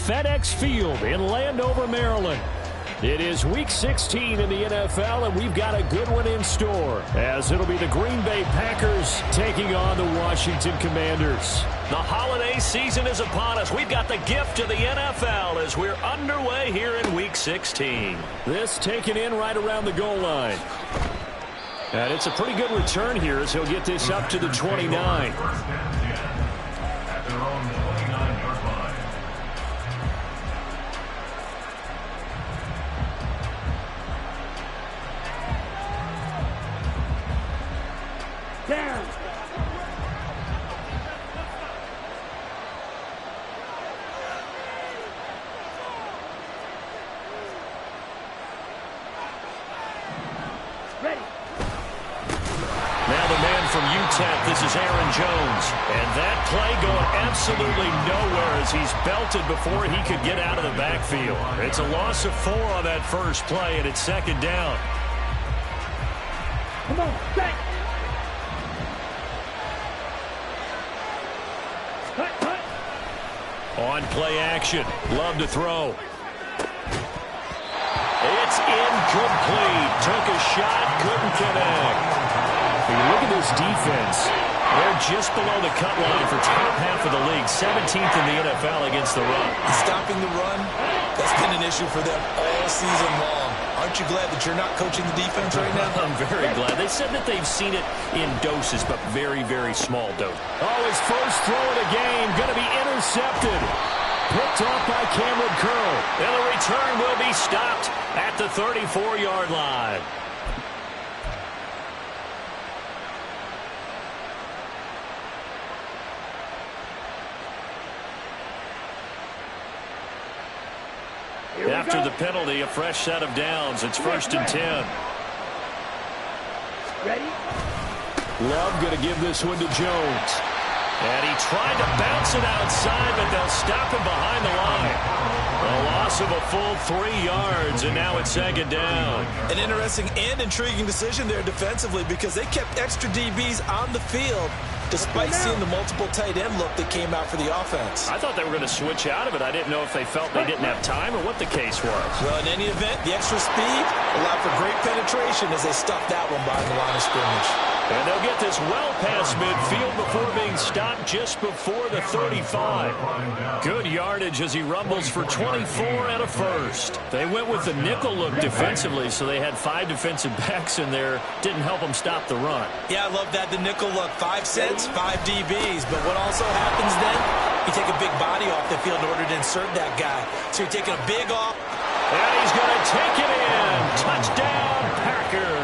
FedEx Field in Landover, Maryland. It is Week 16 in the NFL, and we've got a good one in store, as it'll be the Green Bay Packers taking on the Washington Commanders. The holiday season is upon us. We've got the gift of the NFL as we're underway here in Week 16. This taken in right around the goal line. And it's a pretty good return here as he'll get this up to the 29. This is Aaron Jones, and that play going absolutely nowhere as he's belted before he could get out of the backfield. It's a loss of 4 on that first play, and it's second down. Come on, back. On play action, Love to throw. It's incomplete. Took a shot, couldn't connect. Look at this defense. They're just below the cut line for top half of the league, 17th in the NFL against the run. Stopping the run, that's been an issue for them all season long. Aren't you glad that you're not coaching the defense right now? I'm very glad. They said that they've seen it in doses, but very, very small dose. Oh, his first throw of the game going to be intercepted. Picked off by Cameron Curl. And the return will be stopped at the 34-yard line. After the penalty, a fresh set of downs. It's 1st and 10. Ready? Love going to give this one to Jones. And he tried to bounce it outside, but they'll stop him behind the line. A loss of a full 3 yards, and now it's second down. An interesting and intriguing decision there defensively because they kept extra DBs on the field despite seeing the multiple tight end look that came out for the offense. I thought they were going to switch out of it. I didn't know if they felt they didn't have time or what the case was. Well, in any event, the extra speed allowed for great penetration as they stuffed that one behind the line of scrimmage. And they'll get this well past midfield before being stopped just before the 35. Good yardage as he rumbles for 24 and a first. They went with the nickel look defensively, so they had 5 defensive backs in there. Didn't help them stop the run. Yeah, I love that, the nickel look. 5 cents, 5 DBs. But what also happens then, you take a big body off the field in order to insert that guy. So you're taking a big off. And he's going to take it in. Touchdown, Packers.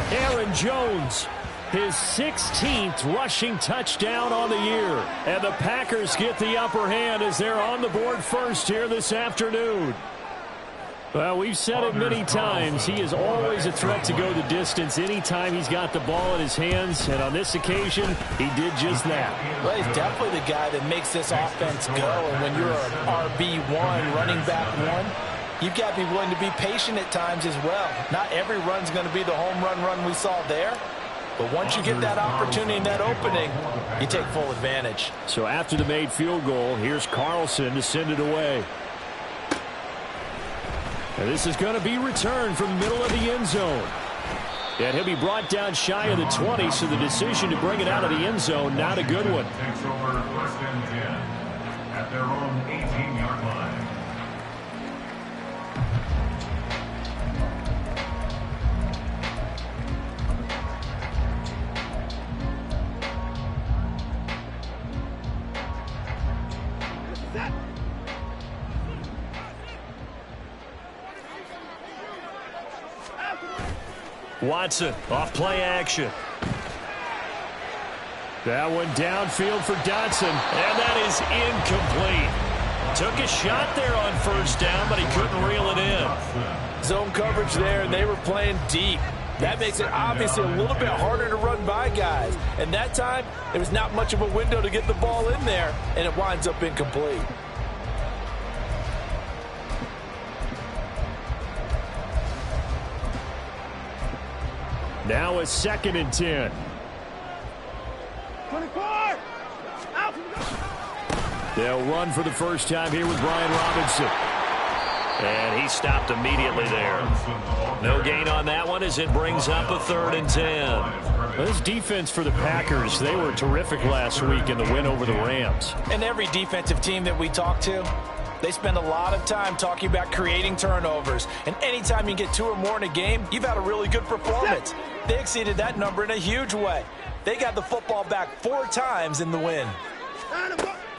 Aaron Jones, his 16th rushing touchdown on the year. And the Packers get the upper hand as they're on the board first here this afternoon. Well, we've said it many times. He is always a threat to go the distance anytime he's got the ball in his hands. And on this occasion, he did just that. Well, he's definitely the guy that makes this offense go. And when you're an RB1, running back 1, you've got to be willing to be patient at times as well. Not every run's going to be the home run we saw there. But once you get that opportunity and that opening, you take full advantage. So after the made field goal, here's Carlson to send it away. And this is going to be returned from the middle of the end zone. And he'll be brought down shy of the 20, so the decision to bring it out of the end zone, not a good one. Takes over 1st and 10 at their own 18-yard line. Watson off play action. That one downfield for Dotson. And that is incomplete. Took a shot there on 1st down, but he couldn't reel it in. Zone coverage there, and they were playing deep. That makes it obviously a little bit harder to run by guys. And that time, there was not much of a window to get the ball in there, and it winds up incomplete. Now a 2nd and 10. 24! Out! They'll run for the first time here with Brian Robinson. And he stopped immediately there. No gain on that one as it brings up a 3rd and 10. Well, this defense for the Packers, they were terrific last week in the win over the Rams. And every defensive team that we talk to, they spend a lot of time talking about creating turnovers. And anytime you get 2 or more in a game, you've had a really good performance. They exceeded that number in a huge way. They got the football back 4 times in the win.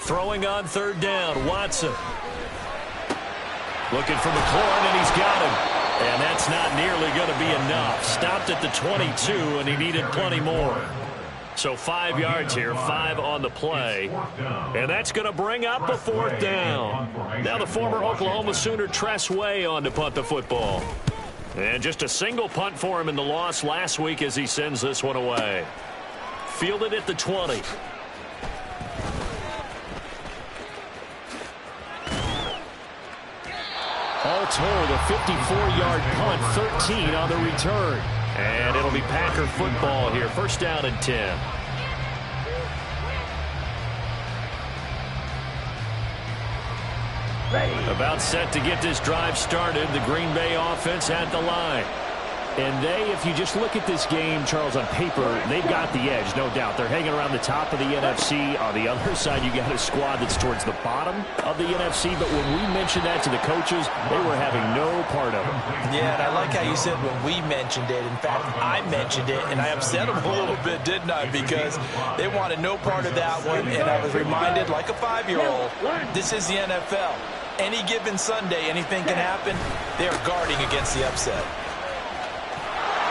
Throwing on 3rd down, Watson. Looking for McLaurin, and he's got him. And that's not nearly going to be enough. Stopped at the 22, and he needed plenty more. So 5 yards here, 5 on the play. And that's going to bring up a 4th down. Now the former Oklahoma Sooner Tress Way on to punt the football. And just a single punt for him in the loss last week as he sends this one away. Fielded at the 20. All told, a 54-yard punt, 13 on the return. And it'll be Packer football here. 1st down and 10. About set to get this drive started. The Green Bay offense at the line. And they, if you just look at this game, Charles, on paper, they've got the edge, no doubt. They're hanging around the top of the NFC. On the other side, you got a squad that's towards the bottom of the NFC. But when we mentioned that to the coaches, they were having no part of it. Yeah, and I like how you said when we mentioned it. In fact, I mentioned it, and I upset them a little bit, didn't I? Because they wanted no part of that one. And I was reminded, like a 5-year-old, this is the NFL. Any given Sunday, anything can happen. They are guarding against the upset.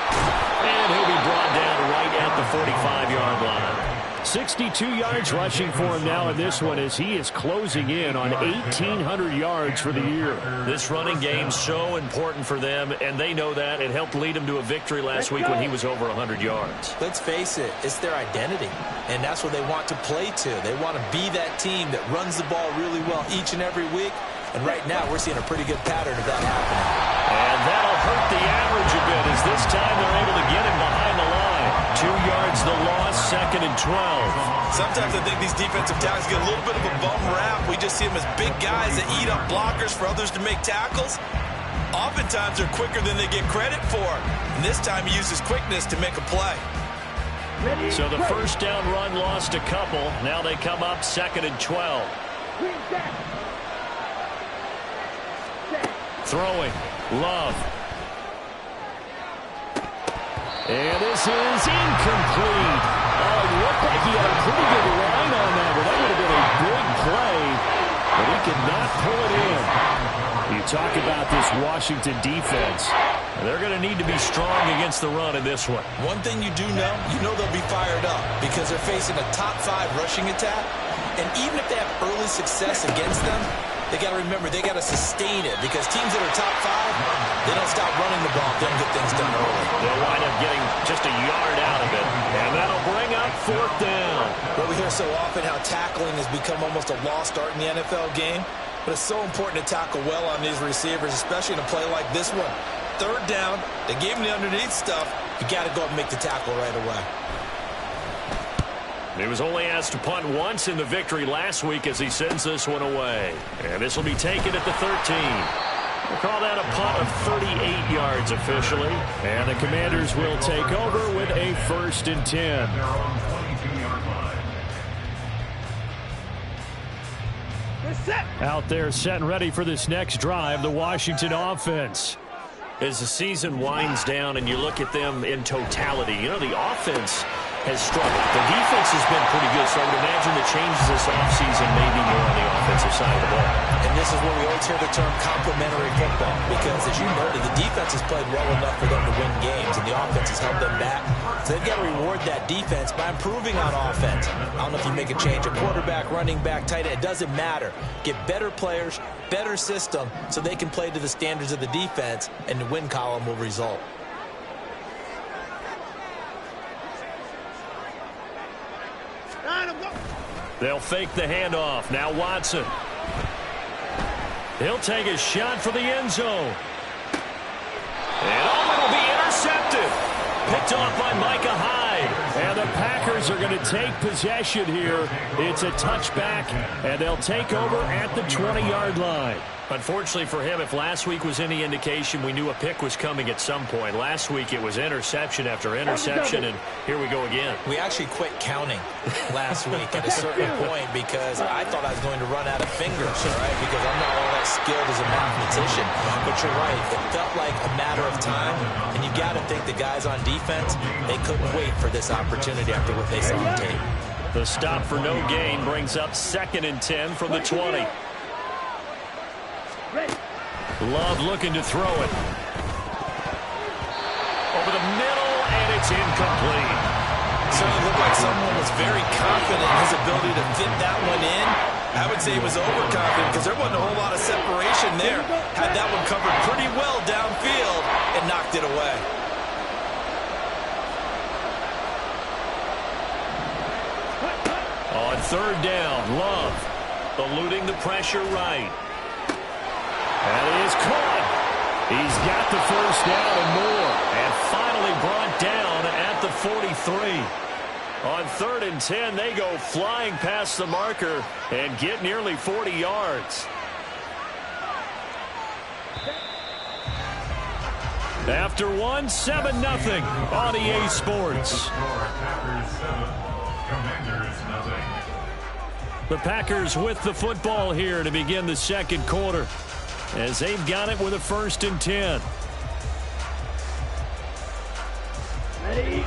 And he'll be brought down right at the 45-yard line. 62 yards rushing for him now in this one as he is closing in on 1,800 yards for the year. This running game so important for them, and they know that. It helped lead them to a victory last week when he was over 100 yards. Let's face it, it's their identity, and that's what they want to play to. They want to be that team that runs the ball really well each and every week, and right now we're seeing a pretty good pattern of that happening. And that'll hurt the average a bit as this time they're able to get him behind the line. 2 yards the loss, 2nd and 12. Sometimes I think these defensive tackles get a little bit of a bum rap. We just see them as big guys that eat up blockers for others to make tackles. Oftentimes they're quicker than they get credit for. And this time he uses quickness to make a play. So the 1st down run lost a couple. Now they come up 2nd and 12. Throwing. Love. And this is incomplete. Oh, it looked like he had a pretty good line on that, but that would have been a big play, but he could not pull it in. You talk about this Washington defense. They're going to need to be strong against the run in this one. One thing you do know, they'll be fired up because they're facing a top 5 rushing attack. And even if they have early success against them, they got to remember they got to sustain it because teams that are top 5, they don't stop running the ball if they don't get things done early. They'll wind up getting just a yard out of it, and that'll bring up 4th down. Well, we hear so often how tackling has become almost a lost art in the NFL game, but it's so important to tackle well on these receivers, especially in a play like this one. 3rd down, they gave him the underneath stuff. You got to go up and make the tackle right away. He was only asked to punt once in the victory last week as he sends this one away. And this will be taken at the 13. We'll call that a punt of 38 yards officially. And the Commanders will take over with a 1st and 10. Out there set and ready for this next drive, the Washington offense. As the season winds down and you look at them in totality, the offense has struggled. The defense has been pretty good, so I would imagine the changes this offseason may be more on the offensive side of the ball. And this is where we always hear the term complementary football because, as you noted, the defense has played well enough for them to win games, and the offense has held them back. So they've got to reward that defense by improving on offense. I don't know if you make a change, a quarterback, running back, tight end, it doesn't matter. Get better players, better system, so they can play to the standards of the defense, and the win column will result. They'll fake the handoff. Now Watson. He'll take a shot for the end zone. And it'll be intercepted. Picked off by Micah Hyde. And the Packers are going to take possession here. It's a touchback, and they'll take over at the 20-yard line. Unfortunately for him, if last week was any indication, we knew a pick was coming at some point. Last week it was interception after interception, and here we go again. We actually quit counting last week at a certain point because I thought I was going to run out of fingers, all right, because I'm not all that skilled as a mathematician. But you're right. It felt like a matter of time, and you got to think the guys on defense, they couldn't wait for this opportunity after what they saw on tape. The stop for no gain brings up 2nd and 10 from the 20. Love looking to throw it. Over the middle, and it's incomplete. Certainly looked like someone was very confident in his ability to fit that one in. I would say he was overconfident because there wasn't a whole lot of separation there. Had that one covered pretty well downfield and knocked it away. On 3rd down, Love eluding the pressure right. And he is caught. He's got the first down and more. And finally brought down at the 43. On 3rd and 10, they go flying past the marker and get nearly 40 yards. After one, 7-0 on EA Sports. The Packers with the football here to begin the 2nd quarter, as they've got it with a 1st and 10. Ready.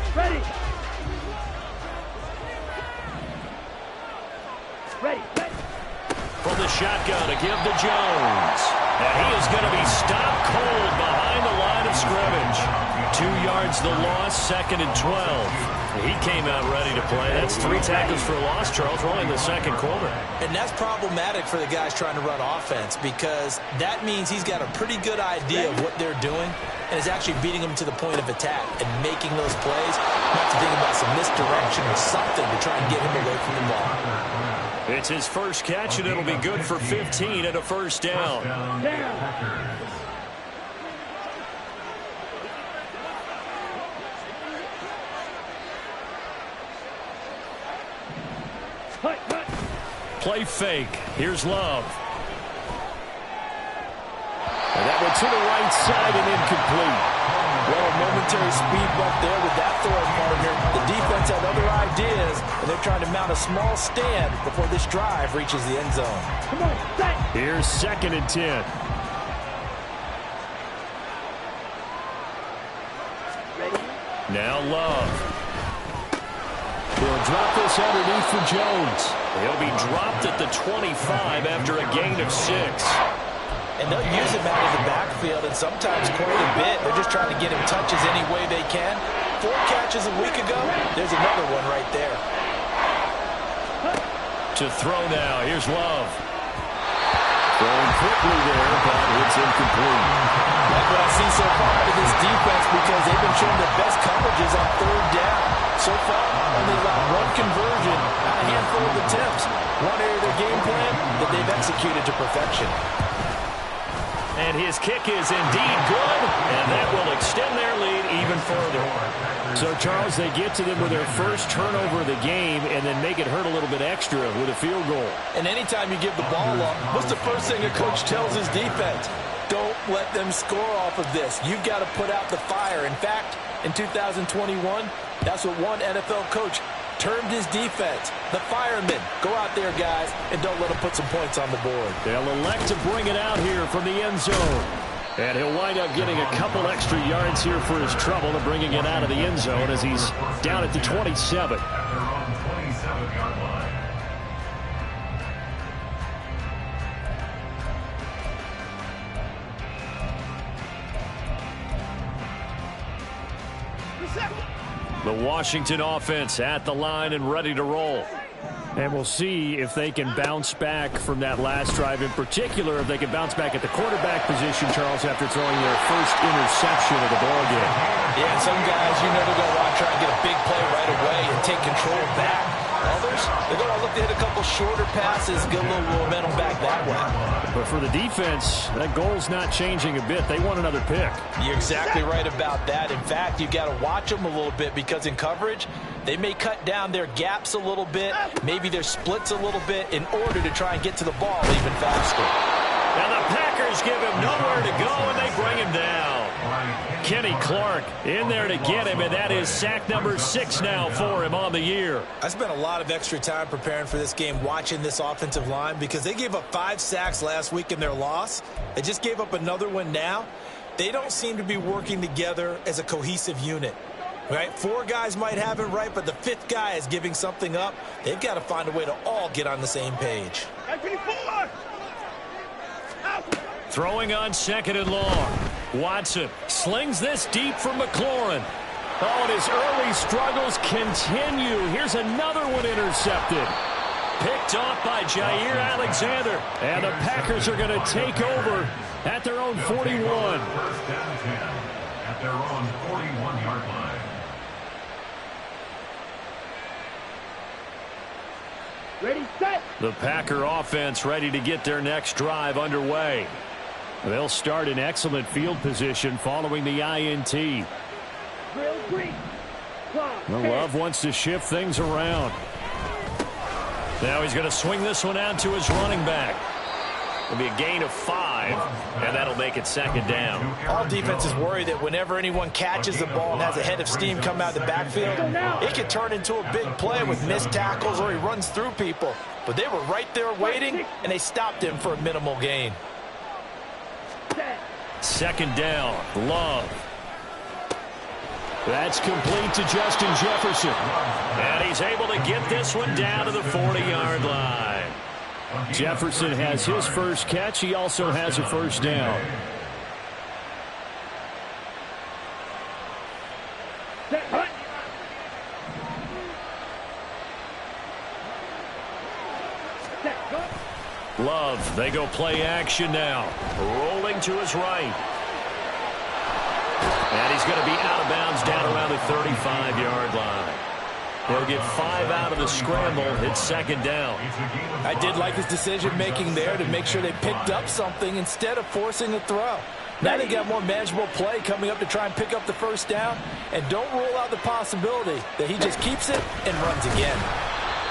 From the shotgun to give to Jones. And he is going to be stopped cold behind the line of scrimmage. 2 yards the loss, 2nd and 12. He came out ready to play. That's 3 tackles for a loss, Charles. We're only in the 2nd quarter. And that's problematic for the guys trying to run offense because that means he's got a pretty good idea of what they're doing and is actually beating them to the point of attack and making those plays, not to think about some misdirection or something to try and get him away from the ball. It's his first catch, and it'll be good for 15 and a 1st down. Play fake. Here's Love. And that one to the right side and incomplete. Well, a momentary speed bump there with that throwing partner. The defense had other ideas, and they're trying to mount a small stand before this drive reaches the end zone. Come on, set. Here's 2nd and 10. Now Love. He'll drop this underneath for Jones. He'll be dropped at the 25 after a gain of 6. And they'll use him out of the backfield, and sometimes quite a bit. They're just trying to get him touches any way they can. 4 catches a week ago. There's another one right there. To throw now. Here's Love. Throwing quickly there, but it's incomplete. Like what I see so far out of this defense because they've been showing the best coverages on 3rd down. So far, only allowed 1 conversion, a handful of attempts. One area of their game plan that they've executed to perfection. And his kick is indeed good, and that will extend their lead even further. So, Charles, they get to them with their first turnover of the game and then make it hurt a little bit extra with a field goal. And anytime you give the ball up, what's the first thing a coach tells his defense? Don't let them score off of this. You've got to put out the fire. In fact, in 2021, that's what one NFL coach termed his defense. The firemen. Go out there, guys, and don't let them put some points on the board. They'll elect to bring it out here from the end zone. And he'll wind up getting a couple extra yards here for his trouble and bringing it out of the end zone as he's down at the 27. The Washington offense at the line and ready to roll. And we'll see if they can bounce back from that last drive. In particular, if they can bounce back at the quarterback position, Charles, after throwing their first interception of the ballgame. Yeah, some guys, you know, they're going to want to try and get a big play right away and take control back. Others, they're going to look to hit a couple shorter passes, get a little momentum back that way. But for the defense, that goal's not changing a bit. They want another pick. You're exactly right about that. In fact, you've got to watch them a little bit because in coverage, they may cut down their gaps a little bit, maybe their splits a little bit in order to try and get to the ball even faster. And the Packers give him nowhere to go, and they bring him down. Kenny Clark in there to get him, and that is sack number 6 now for him on the year. I spent a lot of extra time preparing for this game watching this offensive line because they gave up 5 sacks last week in their loss. They just gave up another one now. They don't seem to be working together as a cohesive unit. Right? 4 guys might have it right, but the 5th guy is giving something up. They've got to find a way to all get on the same page. Throwing on 2nd and long. Watson slings this deep for McLaurin. Oh, and his early struggles continue. Here's another one intercepted. Picked off by Jair Alexander. And the Packers are going to take over at their own 41. First down 10 at their own 41-yard line. Ready, set. The Packer offense ready to get their next drive underway. They'll start in excellent field position following the INT. Drill green. Love wants to shift things around. Now he's going to swing this one out to his running back. It'll be a gain of 5, and that'll make it 2nd down. All defenses worry that whenever anyone catches the ball and has a head of steam come out of the backfield, it can turn into a big play with missed tackles or he runs through people. But they were right there waiting, and they stopped him for a minimal gain. 2nd down, Love. That's complete to Justin Jefferson. And he's able to get this one down to the 40-yard line. Jefferson has his first catch. He also has a first down. Love, they go play action now. Rolling to his right. And he's going to be out of bounds down around the 35-yard line. He'll get 5 out of the scramble. It's 2nd down. I did like his decision-making there to make sure they picked up something instead of forcing a throw. Now they got more manageable play coming up to try and pick up the first down. And don't rule out the possibility that he just keeps it and runs again.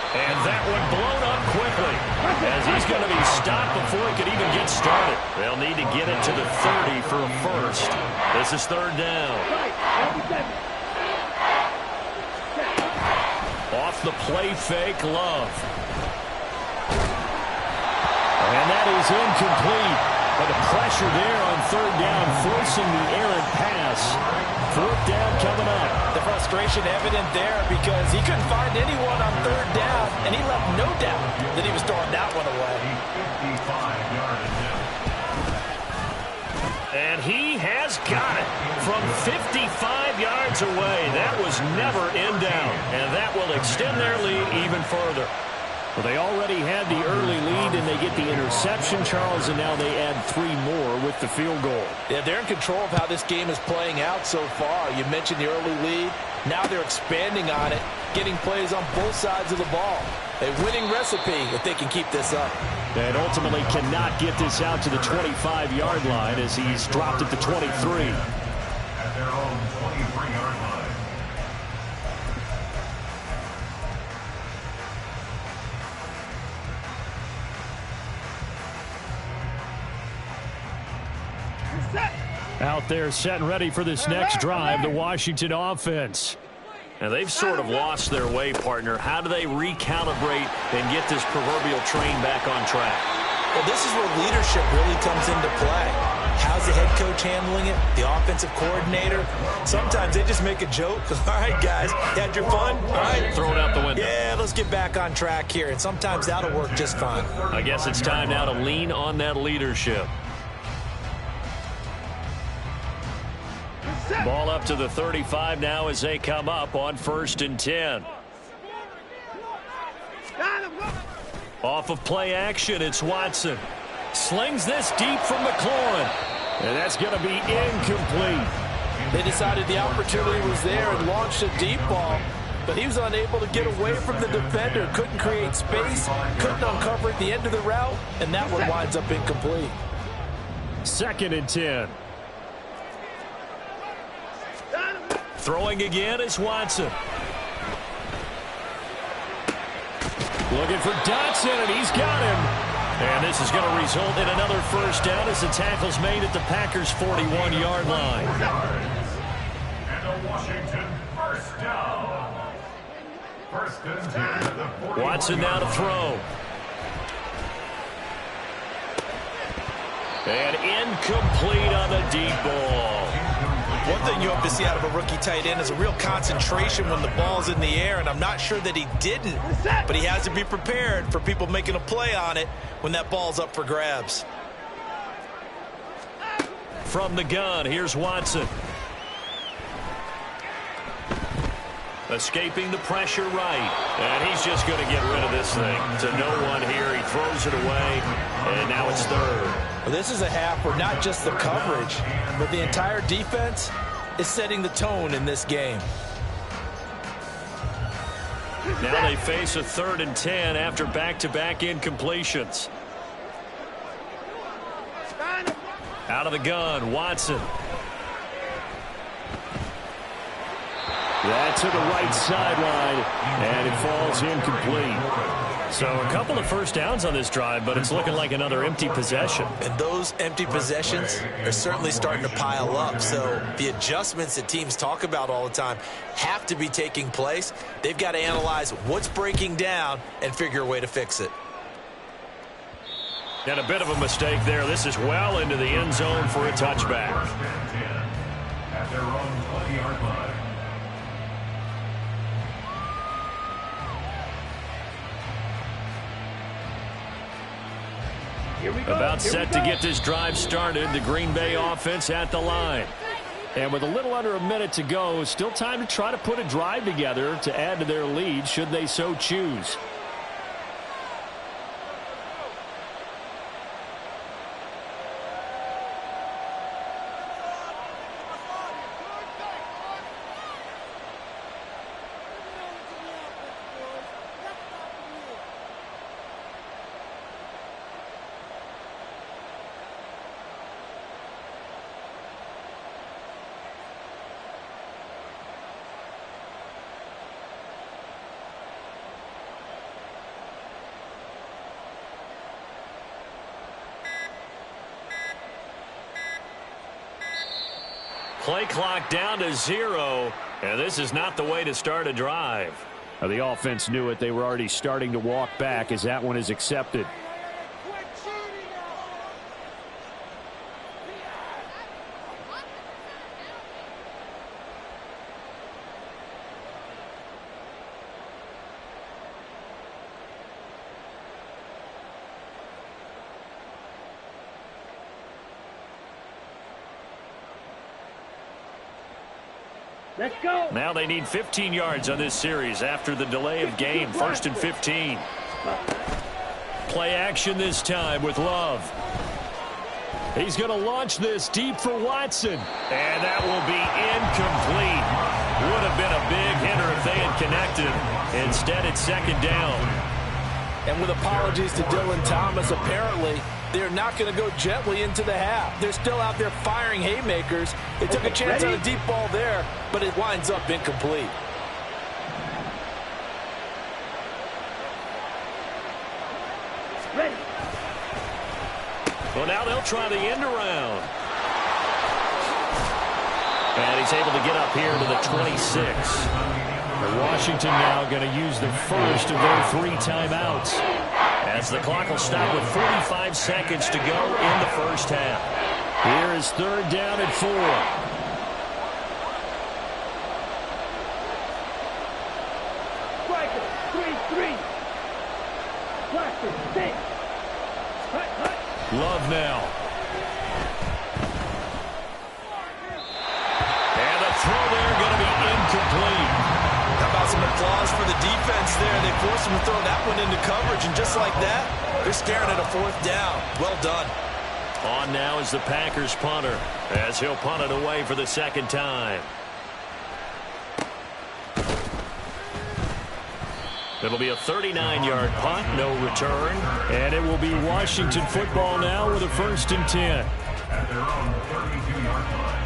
And that one blown up quickly as he's going to be stopped before he could even get started. They'll need to get it to the 30 for a first. This is 3rd down. Off the play fake, Love. And that is incomplete. But the pressure there on 3rd down, forcing the errant pass. 4th down coming up. The frustration evident there because he couldn't find anyone on 3rd down, and he left no doubt that he was throwing that one away. 55-yard attempt. And he has got it from 55 yards away. That was never in doubt, and that will extend their lead even further. Well, they already had the early lead, and they get the interception, Charles, and now they add 3 more with the field goal. Yeah, they're in control of how this game is playing out so far. You mentioned the early lead. Now they're expanding on it, getting plays on both sides of the ball. A winning recipe if they can keep this up. And ultimately cannot get this out to the 25-yard line as he's dropped it to 23. At their own 23-yard line. Out there set and ready for this next drive, the Washington offense. And they've sort of lost their way, partner. How do they recalibrate and get this proverbial train back on track? Well, this is where leadership really comes into play. How's the head coach handling it? The offensive coordinator? Sometimes they just make a joke. All right, guys, had your fun? All right. Throw it out the window. Yeah, let's get back on track here. And sometimes that'll work just fine. I guess it's time now to lean on that leadership. Ball up to the 35 now as they come up on 1st and 10. Off of play action, it's Watson. Slings this deep from McLaurin. And that's going to be incomplete. They decided the opportunity was there and launched a deep ball. but he was unable to get away from the defender. Couldn't create space, couldn't uncover at the end of the route, and that one winds up incomplete. 2nd and 10. Throwing again is Watson. Looking for Dotson, and he's got him. And this is going to result in another first down as the tackle's made at the Packers' 41-yard line. And a Washington first down. 1st and 10 at the 41. Watson now to throw. And incomplete on the deep ball. One thing you hope to see out of a rookie tight end is a real concentration when the ball's in the air, and I'm not sure that he didn't, but he has to be prepared for people making a play on it when that ball's up for grabs. From the gun, here's Watson. Escaping the pressure right. And he's just going to get rid of this thing. To no one here. He throws it away. And now it's 3rd. Well, this is a half where not just the coverage, but the entire defense is setting the tone in this game. Now they face a 3rd and 10 after back-to-back incompletions. Out of the gun, Watson. That's to the right sideline, and it falls incomplete. So a couple of first downs on this drive, but it's looking like another empty possession. And those empty possessions are certainly starting to pile up. So the adjustments that teams talk about all the time have to be taking place. They've got to analyze what's breaking down and figure a way to fix it. And a bit of a mistake there. This is well into the end zone for a touchback. 1st and 10 at their own 20-yard line. About set to get this drive started. The Green Bay offense at the line. And with a little under a minute to go, still time to try to put a drive together to add to their lead should they so choose. Play clock down to 0, and this is not the way to start a drive. The offense knew it. They were already starting to walk back as that one is accepted. Let's go. Now they need 15 yards on this series after the delay of game. 1st and 15. Play action this time with Love. He's going to launch this deep for Watson. And that will be incomplete. Would have been a big hitter if they had connected. Instead, it's 2nd down. And with apologies to Dylan Thomas, apparently they're not going to go gently into the half. They're still out there firing haymakers. They took a chance on a deep ball there, but it winds up incomplete. Ready. Well, now they'll try the end around. And he's able to get up here to the 26. Washington now going to use the first of their 3 timeouts. As the clock will stop with 45 seconds to go in the first half. Here is 3rd down and 4. Striker, 3-3. Blaster, 6. Hut. Love now. And the throw there going to be incomplete. How about some applause for the defense there? They forced him to throw that one into coverage, and just like that, they're staring at a 4th down. Well done. On now is the Packers punter as he'll punt it away for the 2nd time. It'll be a 39-yard punt, no return. And it will be Washington football now with a 1st and 10. At their own 32-yard line.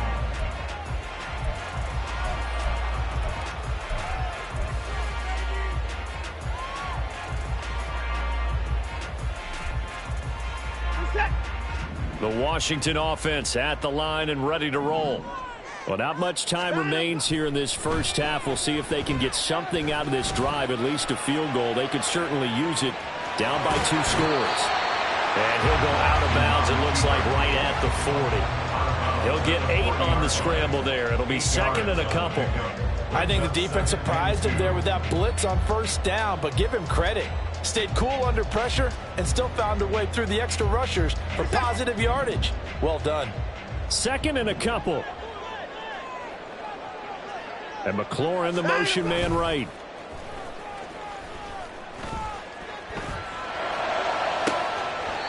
The Washington offense at the line and ready to roll. Well, not much time remains here in this first half. We'll see if they can get something out of this drive, at least a field goal. They could certainly use it down by 2 scores. And he'll go out of bounds, it looks like, right at the 40. He'll get 8 on the scramble there. It'll be 2nd and a couple. I think the defense surprised him there with that blitz on 1st down, but give him credit. Stayed cool under pressure and still found their way through the extra rushers for positive yardage. Well done. 2nd and a couple. And McLaurin, the motion man right.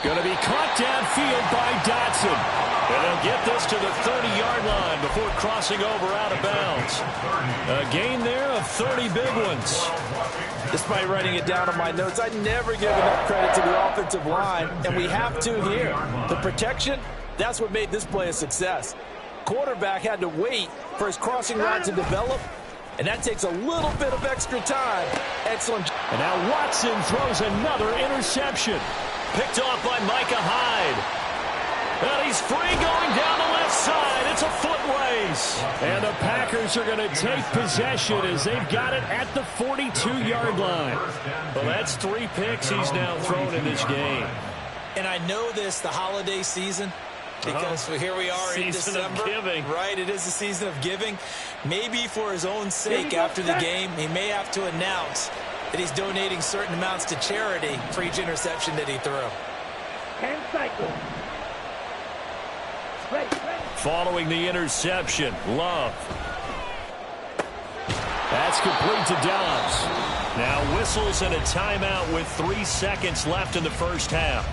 Going to be caught downfield by Dotson. And they'll get this to the 30-yard line before crossing over out of bounds. A gain there of 30 big ones. Despite writing it down on my notes, I never give enough credit to the offensive line, and we have to here. The protection, that's what made this play a success. Quarterback had to wait for his crossing route to develop, and that takes a little bit of extra time. Excellent. And now Watson throws another interception. Picked off by Micah Hyde. And he's free going down the left side. It's a foot race. And the Packers are going to take possession as they've got it at the 42-yard line. Well, that's 3 picks he's now thrown in this game. And I know this, the holiday season, because here we are in December. Of giving. Right, it is the season of giving. Maybe for his own sake after the game, he may have to announce that he's donating certain amounts to charity for each interception that he threw. 10 cycles. Following the interception, Love. That's complete to Dobbs. Now whistles and a timeout with 3 seconds left in the first half.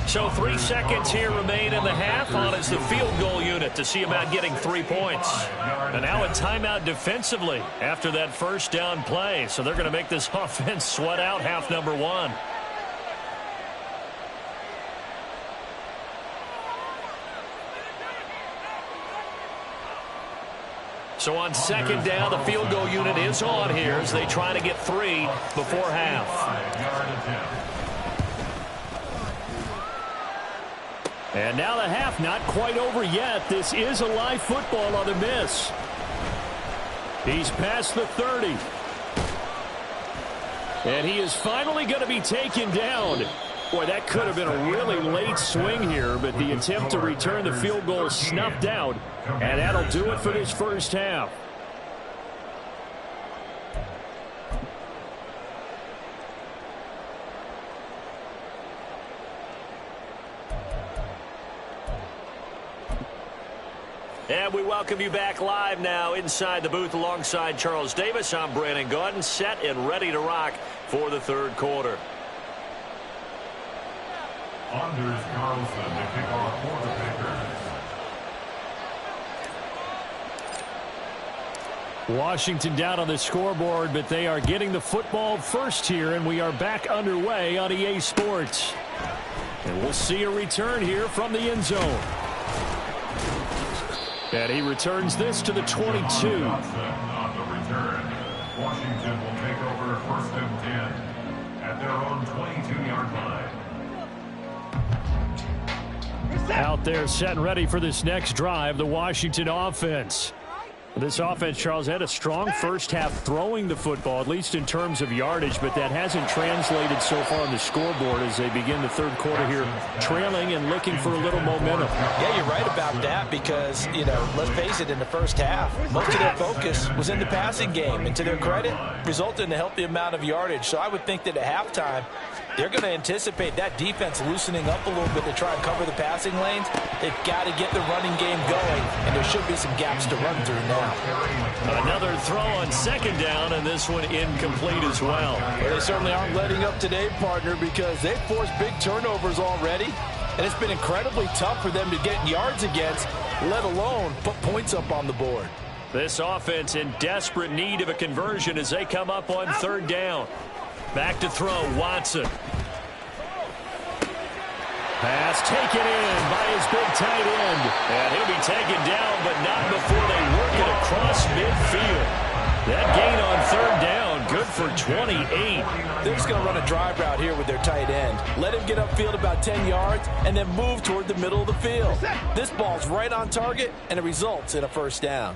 So 3 seconds here remain in the half on as the field goal unit to see about getting 3 points. And now a timeout defensively after that first down play. So they're going to make this offense sweat out half number 1. So on 2nd down, the field goal unit is on here as they try to get 3 before half. And now the half not quite over yet. This is a live football on the miss. He's past the 30. And he is finally going to be taken down. Boy, that could have been a really late swing here, but the attempt to return the field goal snuffed out. And that'll do it for this first half. And we welcome you back live now inside the booth alongside Charles Davis. I'm Brandon Gaudin, set and ready to rock for the 3rd quarter. Anders Carlson to kick off for the Packers. Washington down on the scoreboard, but they are getting the football first here, and we are back underway on EA Sports. And we'll see a return here from the end zone. And he returns this to the 22. On the return, Washington will take over 1st and 10 at their own 22-yard line. Out there set and ready for this next drive, the Washington offense. This offense, Charles, had a strong first half throwing the football, at least in terms of yardage, but that hasn't translated so far on the scoreboard as they begin the 3rd quarter here, trailing and looking for a little momentum. Yeah, you're right about that because, let's face it, in the first half, most of their focus was in the passing game, and to their credit, resulted in a healthy amount of yardage. So I would think that at halftime, they're going to anticipate that defense loosening up a little bit to try and cover the passing lanes. They've got to get the running game going, and there should be some gaps to run through now. Another throw on 2nd down, and this one incomplete as well. They certainly aren't letting up today, partner, because they've forced big turnovers already, and it's been incredibly tough for them to get yards against let alone put points up on the board. This offense in desperate need of a conversion as they come up on third down. Back to throw, Watson. Pass taken in by his big tight end. And he'll be taken down, but not before they work it across midfield. That gain on third down, good for 28. They're just going to run a drive route here with their tight end. Let him get upfield about 10 yards and then move toward the middle of the field. This ball's right on target, and it results in a first down.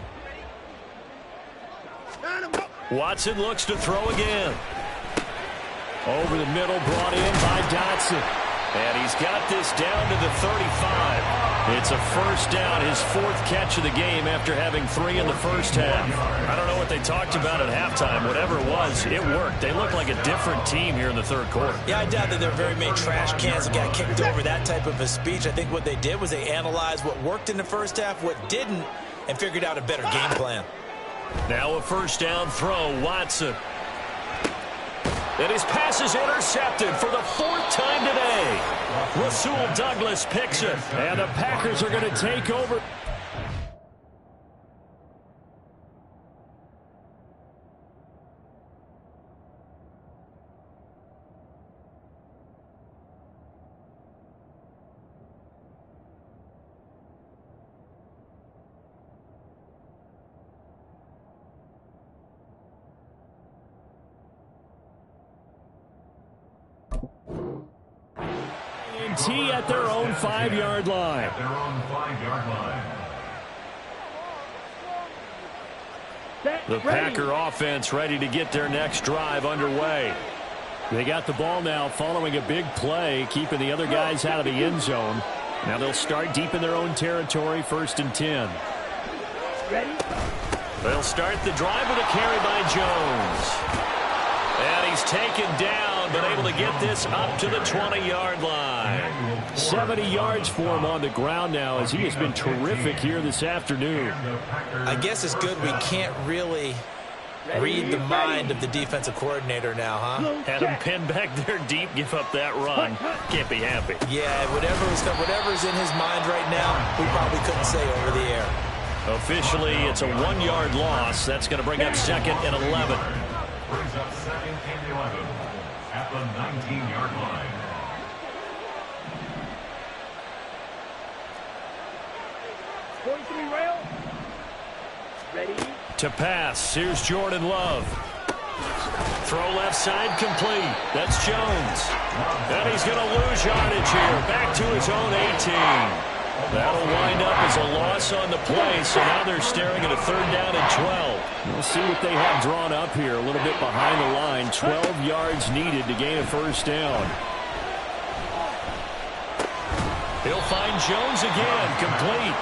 Watson looks to throw again. Over the middle, brought in by Dotson. And he's got this down to the 35. It's a first down, his fourth catch of the game after having 3 in the first half. I don't know what they talked about at halftime. Whatever it was, it worked. They look like a different team here in the third quarter. Yeah, I doubt that there are very many trash cans that got kicked over that type of a speech. I think what they did was they analyzed what worked in the first half, what didn't, and figured out a better game plan. Now a first down throw, Watson. And his pass is intercepted for the 4th time today. Rasul Douglas picks it. And the Packers are going to take over. T at their own 5-yard line. At their own 5-yard line. The Packer offense ready to get their next drive underway. They got the ball now following a big play, keeping the other guys out of the end zone. Now they'll start deep in their own territory, 1st and 10. They'll start the drive with a carry by Jones. And he's taken down, but able to get this up to the 20-yard line. 70 yards for him on the ground now as he has been terrific here this afternoon. I guess it's good we can't really read the mind of the defensive coordinator now, huh? Had him pinned back there deep, give up that run. Can't be happy. Yeah, whatever's in his mind right now, we probably couldn't say over the air. Officially, it's a 1-yard loss. That's going to bring up 2nd and 11. Brings up 2nd and 11 at the 19-yard line. Ready? To pass, here's Jordan Love. Throw left side complete. That's Jones. And he's going to lose yardage here. Back to his own 18. That'll wind up as a loss on the play, so now they're staring at a 3rd down and 12. We'll see what they have drawn up here, a little bit behind the line. 12 yards needed to gain a first down. He'll find Jones again, complete.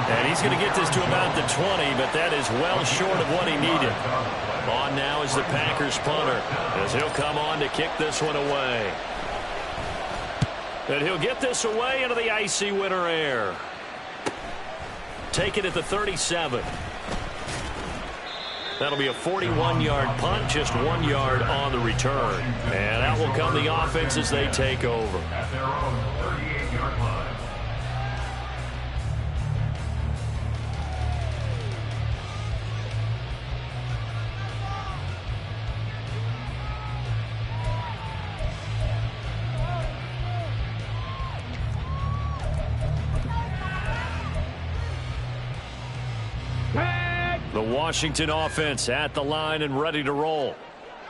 And he's going to get this to about the 20, but that is well short of what he needed. On now is the Packers punter, as he'll come on to kick this one away. And he'll get this away into the icy winter air. Take it at the 37. That'll be a 41-yard punt, just 1 yard on the return. And out will come the offense as they take over. At their own 38-yard line. The Washington offense at the line and ready to roll.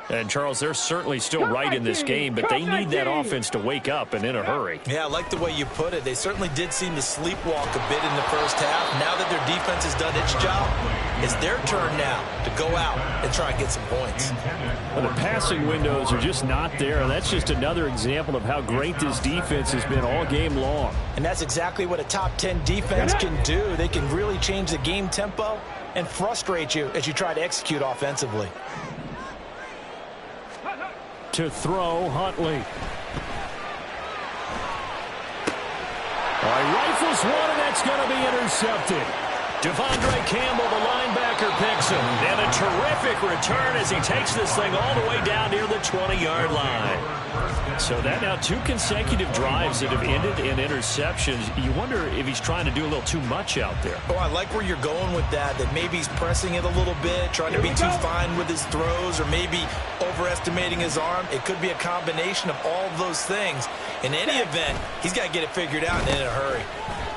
And, Charles, they're certainly still right in this game, but they need that offense to wake up and in a hurry. Yeah, I like the way you put it. They certainly did seem to sleepwalk a bit in the first half. Now that their defense has done its job, it's their turn now to go out and try and get some points. Well, the passing windows are just not there. That's just another example of how great this defense has been all game long. And that's exactly what a top 10 defense can do. They can really change the game tempo and frustrate you as you try to execute offensively. To throw, Huntley. All right, rifles one, and that's going to be intercepted. Devondre Campbell, the linebacker, Packer picks him. And a terrific return as he takes this thing all the way down near the 20-yard line. So that now 2 consecutive drives that have ended in interceptions. You wonder if he's trying to do a little too much out there. Oh, I like where you're going with that maybe he's pressing it a little bit, trying to be too fine with his throws, or maybe overestimating his arm. It could be a combination of all of those things. In any event, he's got to get it figured out and in a hurry.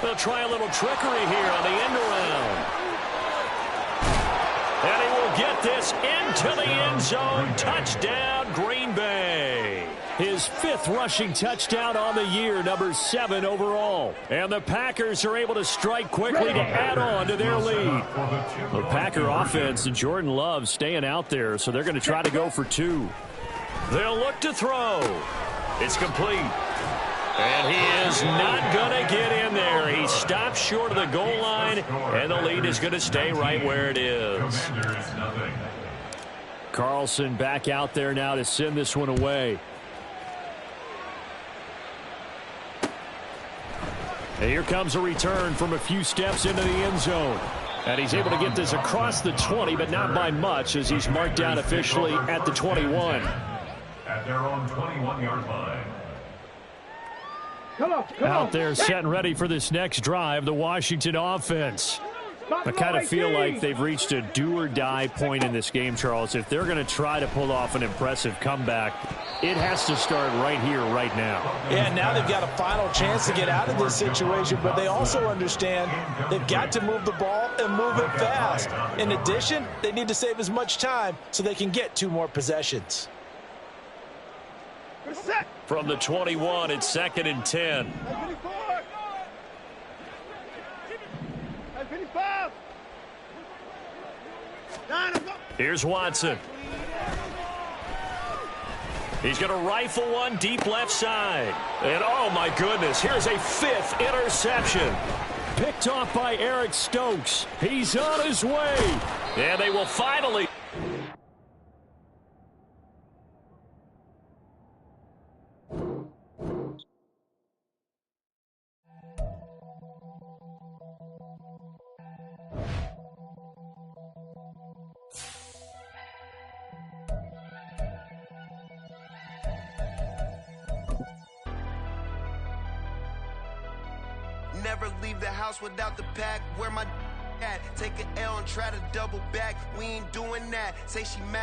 They'll try a little trickery here on the end around. And he will get this into the end zone. Touchdown, Green Bay. His 5th rushing touchdown on the year, number 7 overall. And the Packers are able to strike quickly to add on to their lead. The Packer offense and Jordan Love staying out there, so they're going to try to go for 2. They'll look to throw. It's complete. And he is not going to get in there. He stops short of the goal line, and the lead is going to stay right where it is. Carlson back out there now to send this one away. And here comes a return from a few steps into the end zone. And he's able to get this across the 20, but not by much, as he's marked down officially at the 21. At their own 21-yard line. Out there set and ready for this next drive, the Washington offense. I kind of feel like they've reached a do-or-die point in this game, Charles. If they're going to try to pull off an impressive comeback, it has to start right here, right now. Yeah, now they've got a final chance to get out of this situation, but they also understand they've got to move the ball and move it fast. In addition, they need to save as much time so they can get 2 more possessions. From the 21, it's 2nd and 10. Here's Watson. He's going to rifle one deep left side. And oh my goodness, here's a 5th interception. Picked off by Eric Stokes. He's on his way. And they will finally... Never leave the house without the pack. Where my at? Take an L and try to double back. We ain't doing that. Say she mad.